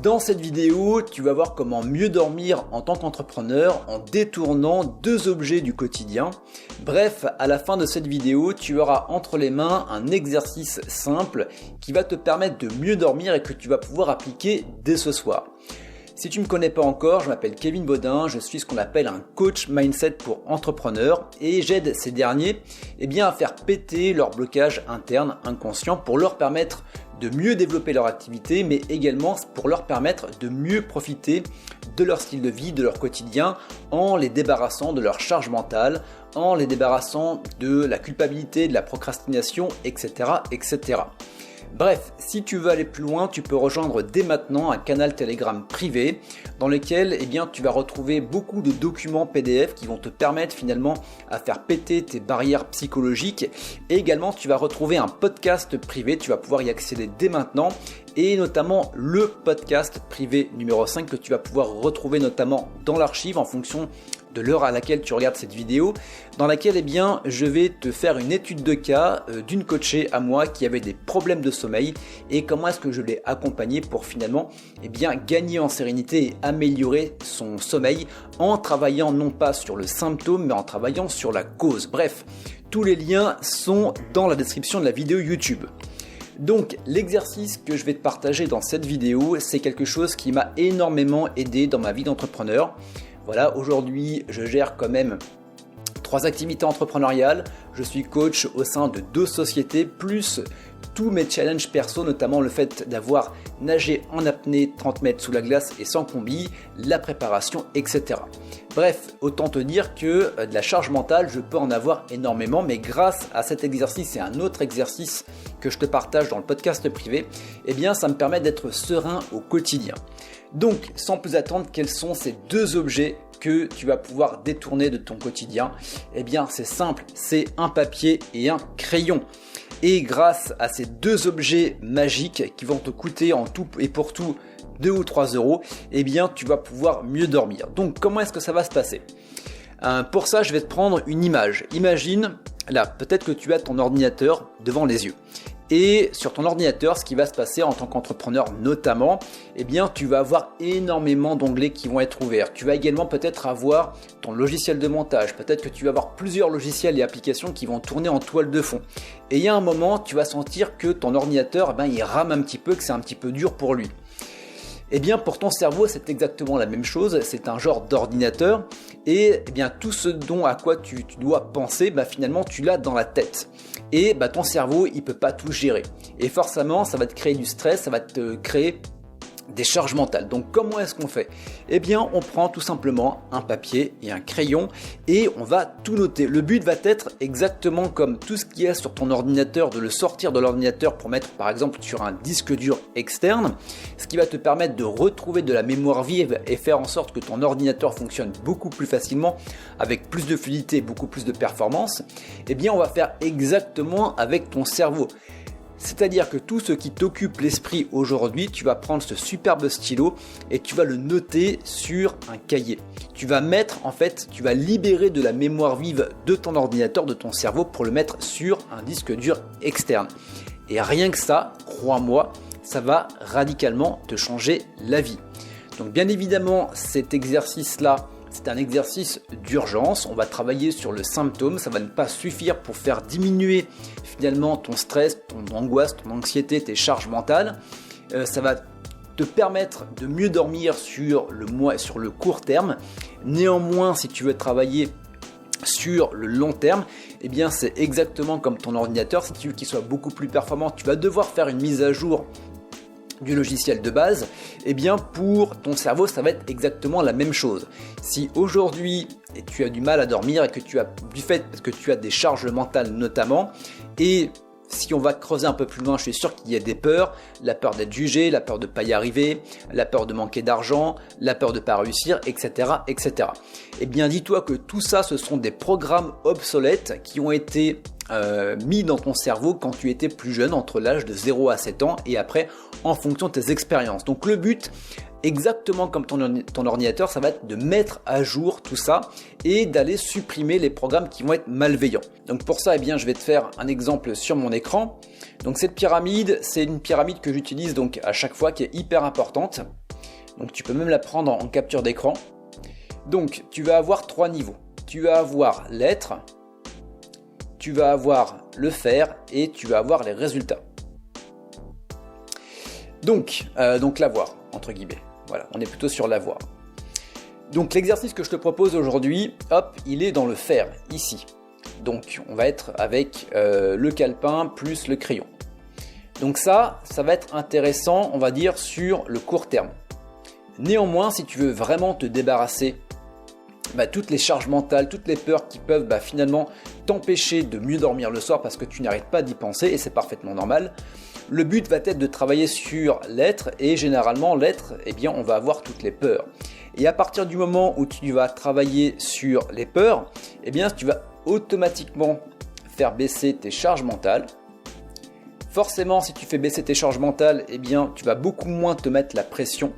Dans cette vidéo, tu vas voir comment mieux dormir en tant qu'entrepreneur en détournant deux objets du quotidien. Bref, à la fin de cette vidéo, tu auras entre les mains un exercice simple qui va te permettre de mieux dormir et que tu vas pouvoir appliquer dès ce soir. Si tu ne me connais pas encore, je m'appelle Kevin Baudin, je suis ce qu'on appelle un coach mindset pour entrepreneurs et j'aide ces derniers à faire péter leur blocage interne inconscient pour leur permettre de mieux développer leur activité, mais également pour leur permettre de mieux profiter de leur style de vie, de leur quotidien, en les débarrassant de leur charge mentale, en les débarrassant de la culpabilité, de la procrastination, etc., etc. Bref, si tu veux aller plus loin, tu peux rejoindre dès maintenant un canal Telegram privé dans lequel tu vas retrouver beaucoup de documents PDF qui vont te permettre finalement à faire péter tes barrières psychologiques et également tu vas retrouver un podcast privé, tu vas pouvoir y accéder dès maintenant et notamment le podcast privé numéro 5 que tu vas pouvoir retrouver notamment dans l'archive en fonction de l'heure à laquelle tu regardes cette vidéo, dans laquelle je vais te faire une étude de cas d'une coachée à moi qui avait des problèmes de sommeil et comment est-ce que je l'ai accompagnée pour finalement gagner en sérénité et améliorer son sommeil en travaillant non pas sur le symptôme mais en travaillant sur la cause. Bref, tous les liens sont dans la description de la vidéo YouTube. Donc l'exercice que je vais te partager dans cette vidéo, c'est quelque chose qui m'a énormément aidé dans ma vie d'entrepreneur. Voilà, aujourd'hui, je gère quand même 3 activités entrepreneuriales. Je suis coach au sein de 2 sociétés, plus tous mes challenges perso, notamment le fait d'avoir nagé en apnée 30 mètres sous la glace et sans combi, la préparation, etc. Bref, autant te dire que de la charge mentale, je peux en avoir énormément, mais grâce à cet exercice et un autre exercice que je te partage dans le podcast privé, ça me permet d'être serein au quotidien. Donc, sans plus attendre, quels sont ces 2 objets que tu vas pouvoir détourner de ton quotidien? C'est simple, c'est un papier et un crayon. Et grâce à ces 2 objets magiques qui vont te coûter en tout et pour tout 2 ou 3 euros, tu vas pouvoir mieux dormir. Donc, comment est-ce que ça va se passer? Pour ça, je vais te prendre une image. Imagine, là, peut-être que tu as ton ordinateur devant les yeux. Et sur ton ordinateur, ce qui va se passer en tant qu'entrepreneur notamment, tu vas avoir énormément d'onglets qui vont être ouverts. Tu vas également peut-être avoir ton logiciel de montage. Peut-être que tu vas avoir plusieurs logiciels et applications qui vont tourner en toile de fond. Et il y a un moment, tu vas sentir que ton ordinateur, il rame un petit peu, que c'est un petit peu dur pour lui. Pour ton cerveau, c'est exactement la même chose, c'est un genre d'ordinateur et tout ce à quoi tu dois penser, finalement tu l'as dans la tête. Et ton cerveau, il peut pas tout gérer. Et forcément, ça va te créer du stress, ça va te créer des charges mentales. Donc comment est-ce qu'on fait? On prend tout simplement un papier et un crayon et on va tout noter. Le but va être exactement comme tout ce qu'il y a sur ton ordinateur, de le sortir de l'ordinateur pour mettre par exemple sur un disque dur externe, ce qui va te permettre de retrouver de la mémoire vive et faire en sorte que ton ordinateur fonctionne beaucoup plus facilement avec plus de fluidité, beaucoup plus de performance. On va faire exactement avec ton cerveau. C'est-à-dire que tout ce qui t'occupe l'esprit aujourd'hui, tu vas prendre ce superbe stylo et tu vas le noter sur un cahier. Tu vas libérer de la mémoire vive de ton ordinateur, de ton cerveau pour le mettre sur un disque dur externe. Et rien que ça, crois-moi, ça va radicalement te changer la vie. Donc bien évidemment, cet exercice-là, c'est un exercice d'urgence, on va travailler sur le symptôme, ça va ne pas suffire pour faire diminuer finalement ton stress, ton angoisse, ton anxiété, tes charges mentales. Ça va te permettre de mieux dormir sur le court terme. Néanmoins, si tu veux travailler sur le long terme, c'est exactement comme ton ordinateur, si tu veux qu'il soit beaucoup plus performant, tu vas devoir faire une mise à jour du logiciel de base, pour ton cerveau ça va être exactement la même chose. Si aujourd'hui tu as du mal à dormir et que parce que tu as des charges mentales notamment, et si on va creuser un peu plus loin, je suis sûr qu'il y a des peurs, la peur d'être jugé, la peur de ne pas y arriver, la peur de manquer d'argent, la peur de ne pas réussir, etc., etc. Dis-toi que tout ça, ce sont des programmes obsolètes qui ont été mis dans ton cerveau quand tu étais plus jeune, entre l'âge de 0 à 7 ans et après en fonction de tes expériences. Donc le but, exactement comme ton ordinateur, ça va être de mettre à jour tout ça et d'aller supprimer les programmes qui vont être malveillants. Donc pour ça, je vais te faire un exemple sur mon écran. Donc cette pyramide, c'est une pyramide que j'utilise donc à chaque fois, qui est hyper importante. Donc tu peux même la prendre en capture d'écran. Donc tu vas avoir 3 niveaux. Tu vas avoir l'être, tu vas avoir le faire et tu vas avoir les résultats. Donc l'avoir, entre guillemets. Voilà, on est plutôt sur l'avoir. Donc l'exercice que je te propose aujourd'hui, hop, il est dans le faire, ici. Donc on va être avec le calepin plus le crayon. Donc ça va être intéressant, on va dire, sur le court terme. Néanmoins, si tu veux vraiment te débarrasser toutes les charges mentales, toutes les peurs qui peuvent finalement t'empêcher de mieux dormir le soir parce que tu n'arrêtes pas d'y penser, et c'est parfaitement normal, le but va être de travailler sur l'être, et généralement l'être, on va avoir toutes les peurs. Et à partir du moment où tu vas travailler sur les peurs, tu vas automatiquement faire baisser tes charges mentales. Forcément, si tu fais baisser tes charges mentales, tu vas beaucoup moins te mettre la pression.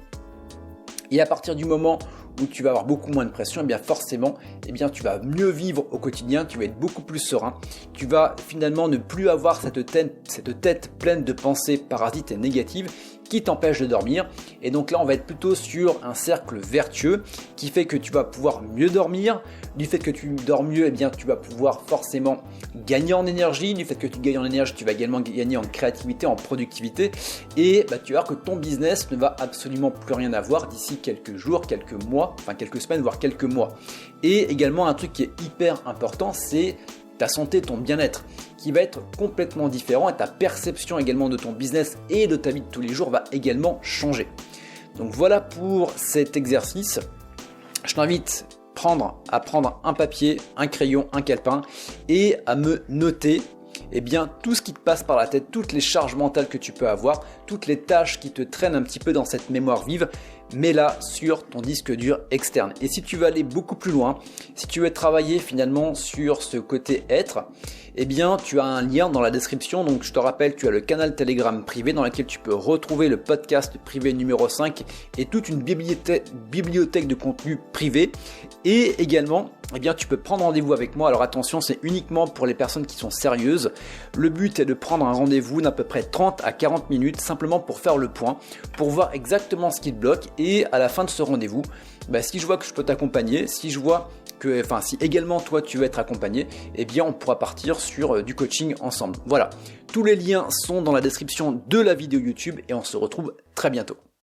Et à partir du moment où tu vas avoir beaucoup moins de pression, forcément, tu vas mieux vivre au quotidien, tu vas être beaucoup plus serein. Tu vas finalement ne plus avoir cette tête pleine de pensées parasites et négatives qui t'empêchent de dormir. Et donc là, on va être plutôt sur un cercle vertueux qui fait que tu vas pouvoir mieux dormir. Du fait que tu dors mieux, tu vas pouvoir forcément gagner en énergie. Du fait que tu gagnes en énergie, tu vas également gagner en créativité, en productivité. Et tu vas voir que ton business ne va absolument plus rien avoir d'ici quelques jours, quelques mois, quelques semaines, voire quelques mois. Et également, un truc qui est hyper important, c'est ta santé, ton bien-être, qui va être complètement différent, et ta perception également de ton business et de ta vie de tous les jours va également changer. Donc voilà pour cet exercice. Je t'invite à prendre un papier, un crayon, un calepin et à me noter tout ce qui te passe par la tête, toutes les charges mentales que tu peux avoir, toutes les tâches qui te traînent un petit peu dans cette mémoire vive, mets-la sur ton disque dur externe. Et si tu veux aller beaucoup plus loin, si tu veux travailler finalement sur ce côté être, tu as un lien dans la description. Donc je te rappelle, tu as le canal Telegram privé dans lequel tu peux retrouver le podcast privé numéro 5 et toute une bibliothèque de contenu privé. Et également, tu peux prendre rendez-vous avec moi. Alors attention, c'est uniquement pour les personnes qui sont sérieuses. Le but est de prendre un rendez-vous d'à peu près 30 à 40 minutes simplement pour faire le point, pour voir exactement ce qui te bloque. Et à la fin de ce rendez-vous, si je vois que je peux t'accompagner, si également toi tu veux être accompagné, on pourra partir sur du coaching ensemble. Voilà, tous les liens sont dans la description de la vidéo YouTube et on se retrouve très bientôt.